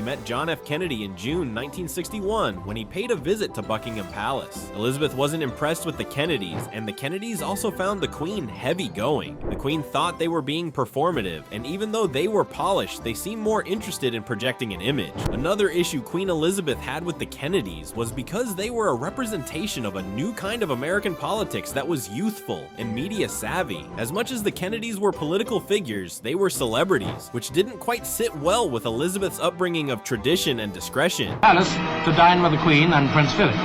He met John F. Kennedy in June 1961 when he paid a visit to Buckingham Palace. Elizabeth wasn't impressed with the Kennedys, and the Kennedys also found the Queen heavy-going. The Queen thought they were being performative, and even though they were polished, they seemed more interested in projecting an image. Another issue Queen Elizabeth had with the Kennedys was because they were a representation of a new kind of American politics that was youthful and media-savvy. As much as the Kennedys were political figures, they were celebrities, which didn't quite sit well with Elizabeth's upbringing of tradition and discretion. Palace to dine with the Queen and Prince Philip.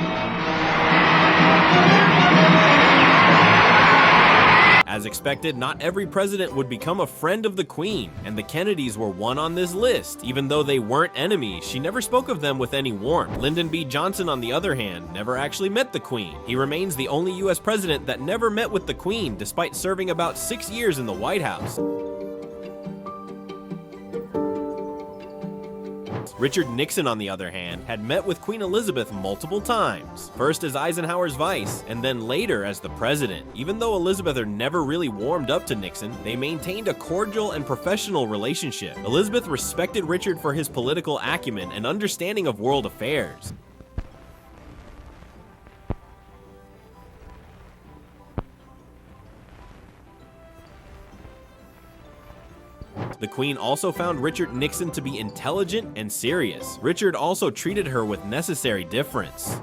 As expected, not every president would become a friend of the Queen, and the Kennedys were one on this list. Even though they weren't enemies, she never spoke of them with any warmth. Lyndon B. Johnson, on the other hand, never actually met the Queen. He remains the only US president that never met with the Queen, despite serving about 6 years in the White House. Richard Nixon, on the other hand, had met with Queen Elizabeth multiple times, first as Eisenhower's vice, and then later as the president. Even though Elizabeth never really warmed up to Nixon, they maintained a cordial and professional relationship. Elizabeth respected Richard for his political acumen and understanding of world affairs. The Queen also found Richard Nixon to be intelligent and serious. Richard also treated her with necessary deference.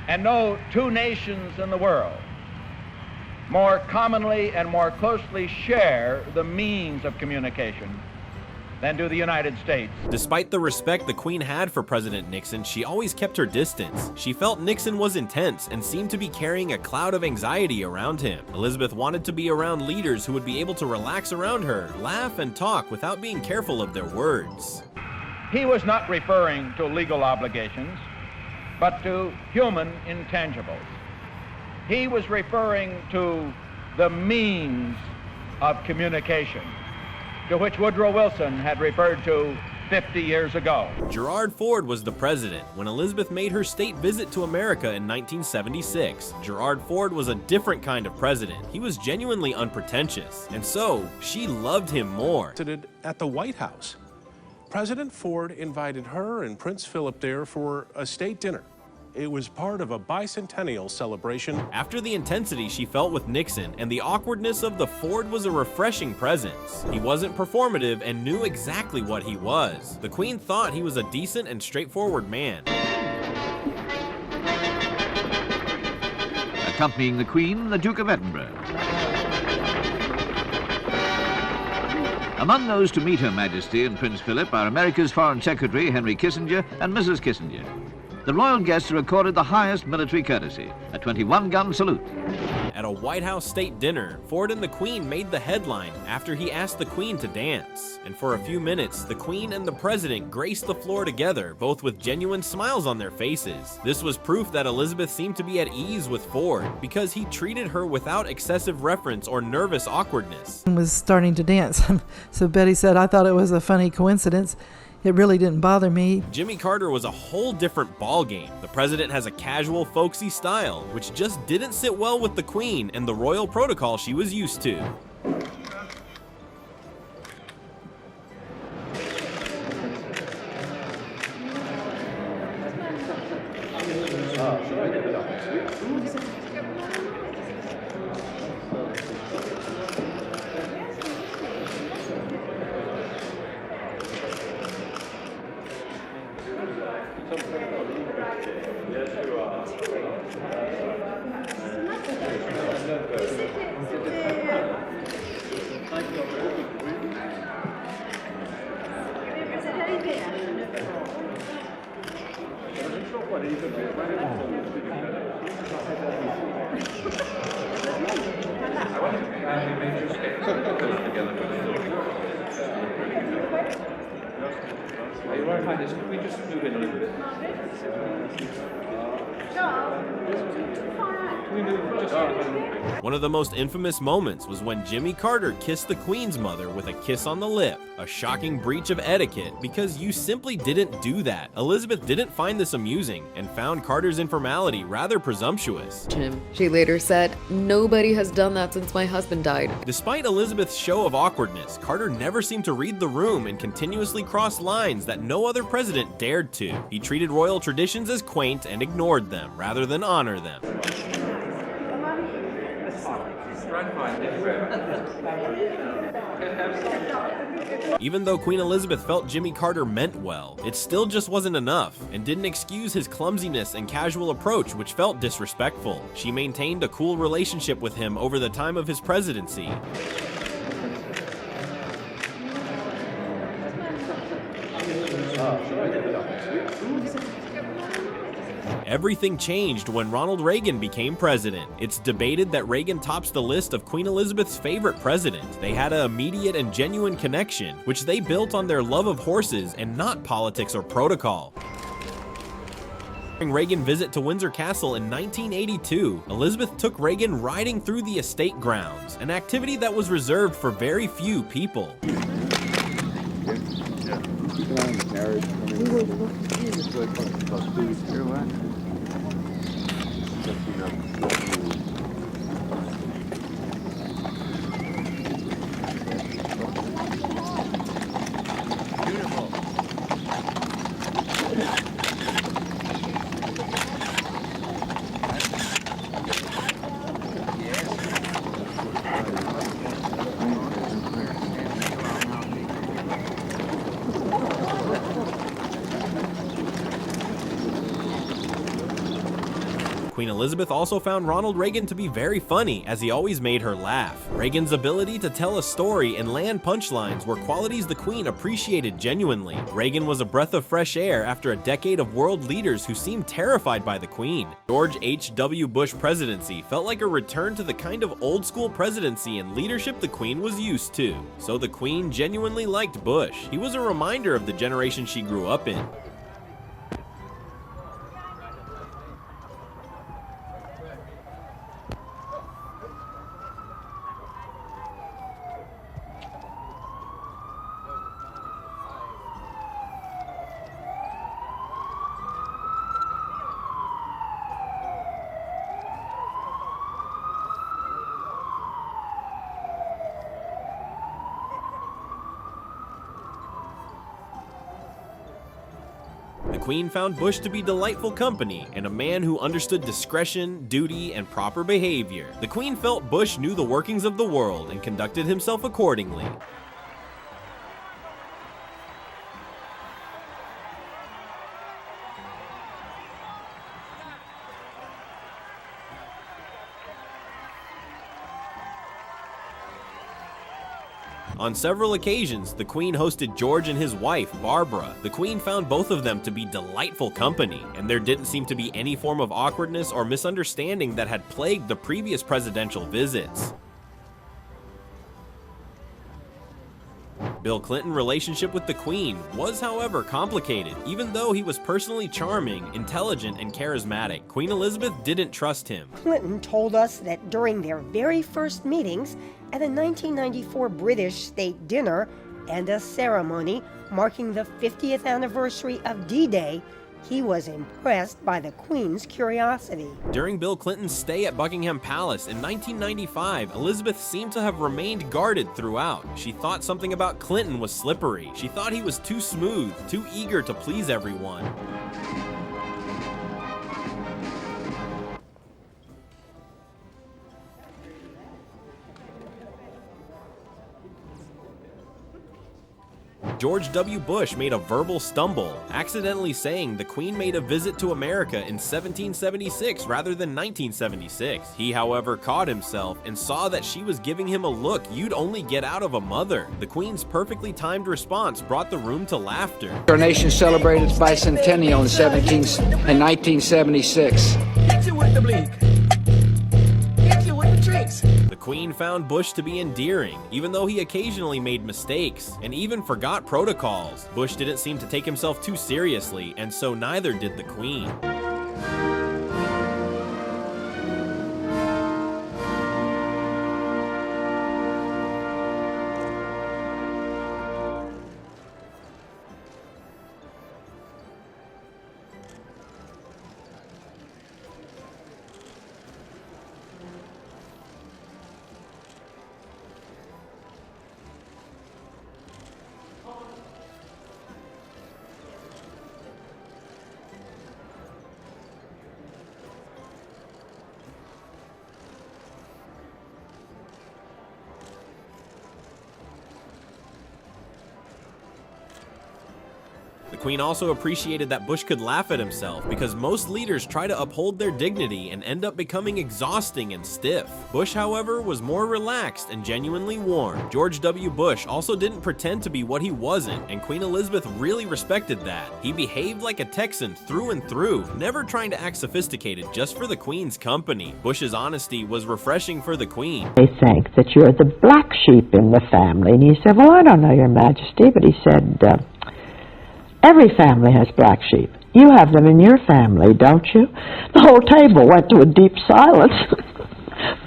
And no two nations in the world more commonly and more closely share the means of communication than do the United States. Despite the respect the Queen had for President Nixon, she always kept her distance. She felt Nixon was intense and seemed to be carrying a cloud of anxiety around him. Elizabeth wanted to be around leaders who would be able to relax around her, laugh and talk without being careful of their words. He was not referring to legal obligations, but to human intangibles. He was referring to the means of communication, to which Woodrow Wilson had referred to 50 years ago. Gerald Ford was the president when Elizabeth made her state visit to America in 1976. Gerald Ford was a different kind of president. He was genuinely unpretentious, and so she loved him more. At the White House, President Ford invited her and Prince Philip there for a state dinner. It was part of a bicentennial celebration. After the intensity she felt with Nixon and the awkwardness of the Ford was a refreshing presence. He wasn't performative and knew exactly what he was. The Queen thought he was a decent and straightforward man. Accompanying the Queen, the Duke of Edinburgh. Among those to meet Her Majesty and Prince Philip are America's Foreign Secretary Henry Kissinger and Mrs. Kissinger. The royal guests are accorded the highest military courtesy, a 21-gun salute. At a White House state dinner, Ford and the Queen made the headline after he asked the Queen to dance. And for a few minutes, the Queen and the President graced the floor together, both with genuine smiles on their faces. This was proof that Elizabeth seemed to be at ease with Ford, because he treated her without excessive reference or nervous awkwardness. Was starting to dance, so Betty said, "I thought it was a funny coincidence. It really didn't bother me." Jimmy Carter was a whole different ballgame. The president has a casual, folksy style, which just didn't sit well with the Queen and the royal protocol she was used to. Your Royal Highness, could we just move in a little bit? One of the most infamous moments was when Jimmy Carter kissed the Queen's mother with a kiss on the lip, a shocking breach of etiquette because you simply didn't do that. Elizabeth didn't find this amusing and found Carter's informality rather presumptuous. She later said, "Nobody has done that since my husband died." Despite Elizabeth's show of awkwardness, Carter never seemed to read the room and continuously crossed lines that no other president dared to. He treated royal traditions as quaint and ignored them rather than honor them. Even though Queen Elizabeth felt Jimmy Carter meant well, it still just wasn't enough, and didn't excuse his clumsiness and casual approach, which felt disrespectful. She maintained a cool relationship with him over the time of his presidency. Everything changed when Ronald Reagan became president. It's debated that Reagan tops the list of Queen Elizabeth's favorite president. They had an immediate and genuine connection, which they built on their love of horses and not politics or protocol. During Reagan's visit to Windsor Castle in 1982, Elizabeth took Reagan riding through the estate grounds, an activity that was reserved for very few people. Queen Elizabeth also found Ronald Reagan to be very funny, as he always made her laugh. Reagan's ability to tell a story and land punchlines were qualities the Queen appreciated genuinely. Reagan was a breath of fresh air after a decade of world leaders who seemed terrified by the Queen. George H.W. Bush presidency felt like a return to the kind of old-school presidency and leadership the Queen was used to. So the Queen genuinely liked Bush. He was a reminder of the generation she grew up in. The Queen found Bush to be delightful company and a man who understood discretion, duty, and proper behavior. The Queen felt Bush knew the workings of the world and conducted himself accordingly. On several occasions, the Queen hosted George and his wife, Barbara. The Queen found both of them to be delightful company, and there didn't seem to be any form of awkwardness or misunderstanding that had plagued the previous presidential visits. Bill Clinton's relationship with the Queen was, however, complicated. Even though he was personally charming, intelligent, and charismatic, Queen Elizabeth didn't trust him. Clinton told us that during their very first meetings at a 1994 British state dinner and a ceremony marking the 50th anniversary of D-Day, he was impressed by the Queen's curiosity. During Bill Clinton's stay at Buckingham Palace in 1995, Elizabeth seemed to have remained guarded throughout. She thought something about Clinton was slippery. She thought he was too smooth, too eager to please everyone. George W. Bush made a verbal stumble, accidentally saying the Queen made a visit to America in 1776 rather than 1976. He, however, caught himself and saw that she was giving him a look you'd only get out of a mother. The Queen's perfectly timed response brought the room to laughter. Our nation celebrated its bicentennial in 1976. Hit you with the bleak. Hit you with the tricks. The Queen found Bush to be endearing, even though he occasionally made mistakes and even forgot protocols. Bush didn't seem to take himself too seriously, and so neither did the Queen. The Queen also appreciated that Bush could laugh at himself, because most leaders try to uphold their dignity and end up becoming exhausting and stiff. Bush, however, was more relaxed and genuinely warm. George W. Bush also didn't pretend to be what he wasn't, and Queen Elizabeth really respected that. He behaved like a Texan through and through, never trying to act sophisticated just for the Queen's company. Bush's honesty was refreshing for the Queen. They think that you're the black sheep in the family. And he said, well, I don't know, Your Majesty, but he said, every family has black sheep. You have them in your family, don't you? The whole table went to a deep silence.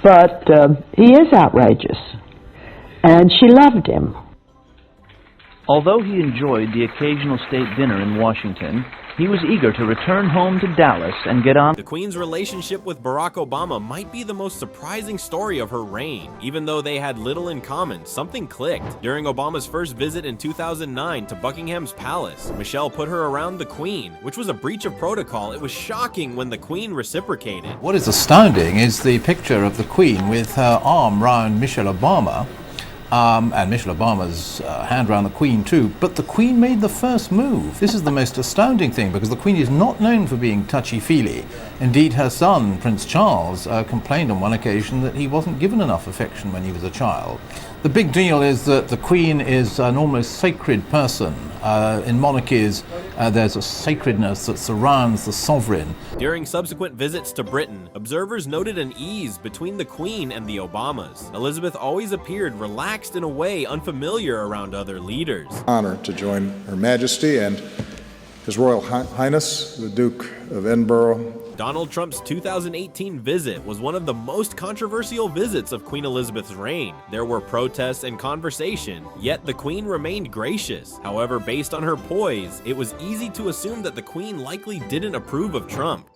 But he is outrageous. And she loved him. Although he enjoyed the occasional state dinner in Washington, he was eager to return home to Dallas and get on. The Queen's relationship with Barack Obama might be the most surprising story of her reign. Even though they had little in common, something clicked. During Obama's first visit in 2009 to Buckingham's palace, Michelle put her around the Queen, which was a breach of protocol. It was shocking when the Queen reciprocated. What is astounding is the picture of the Queen with her arm round Michelle Obama, and Michelle Obama's hand around the Queen too, but the Queen made the first move. This is the most astounding thing, because the Queen is not known for being touchy-feely. Indeed, her son, Prince Charles, complained on one occasion that he wasn't given enough affection when he was a child. The big deal is that the Queen is an almost sacred person. In monarchies, there's a sacredness that surrounds the sovereign. During subsequent visits to Britain, observers noted an ease between the Queen and the Obamas. Elizabeth always appeared relaxed in a way unfamiliar around other leaders. Honor to join Her Majesty and His Royal Highness, the Duke of Edinburgh. Donald Trump's 2018 visit was one of the most controversial visits of Queen Elizabeth's reign. There were protests and conversation, yet the Queen remained gracious. However, based on her poise, it was easy to assume that the Queen likely didn't approve of Trump.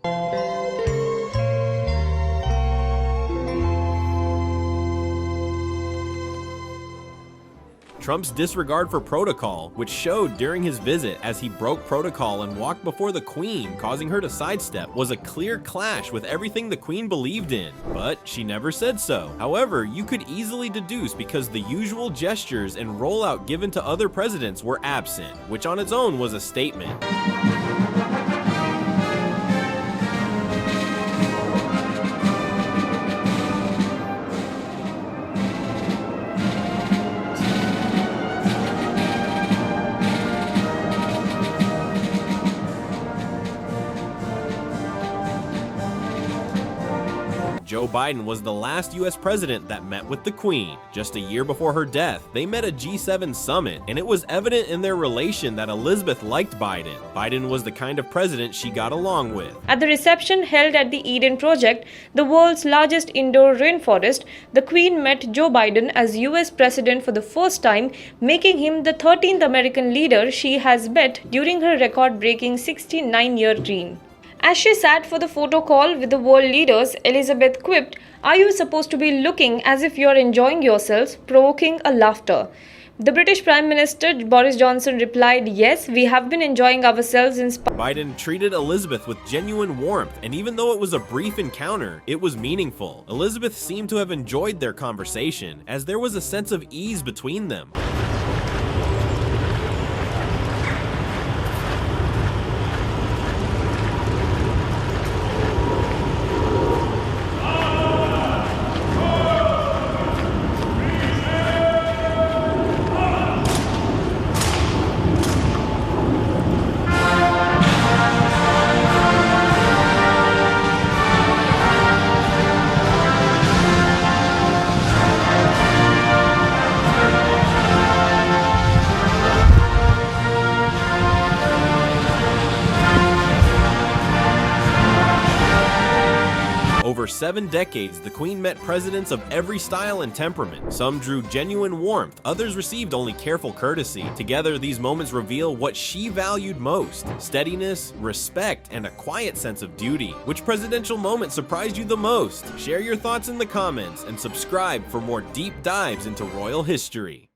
Trump's disregard for protocol, which showed during his visit as he broke protocol and walked before the Queen, causing her to sidestep, was a clear clash with everything the Queen believed in. But she never said so. However, you could easily deduce because the usual gestures and rollout given to other presidents were absent, which on its own was a statement. Joe Biden was the last US president that met with the Queen. Just a year before her death, they met a G7 summit, and it was evident in their relation that Elizabeth liked Biden. Biden was the kind of president she got along with. At the reception held at the Eden Project, the world's largest indoor rainforest, the Queen met Joe Biden as US president for the first time, making him the 13th American leader she has met during her record-breaking 69-year reign. As she sat for the photo call with the world leaders, Elizabeth quipped, "Are you supposed to be looking as if you're enjoying yourselves?" provoking a laughter. The British Prime Minister Boris Johnson replied, "Yes, we have been enjoying ourselves in spite." Biden treated Elizabeth with genuine warmth, and even though it was a brief encounter, it was meaningful. Elizabeth seemed to have enjoyed their conversation, as there was a sense of ease between them. Over 7 decades, the Queen met presidents of every style and temperament. Some drew genuine warmth, others received only careful courtesy. Together, these moments reveal what she valued most: steadiness, respect, and a quiet sense of duty. Which presidential moment surprised you the most? Share your thoughts in the comments and subscribe for more deep dives into royal history.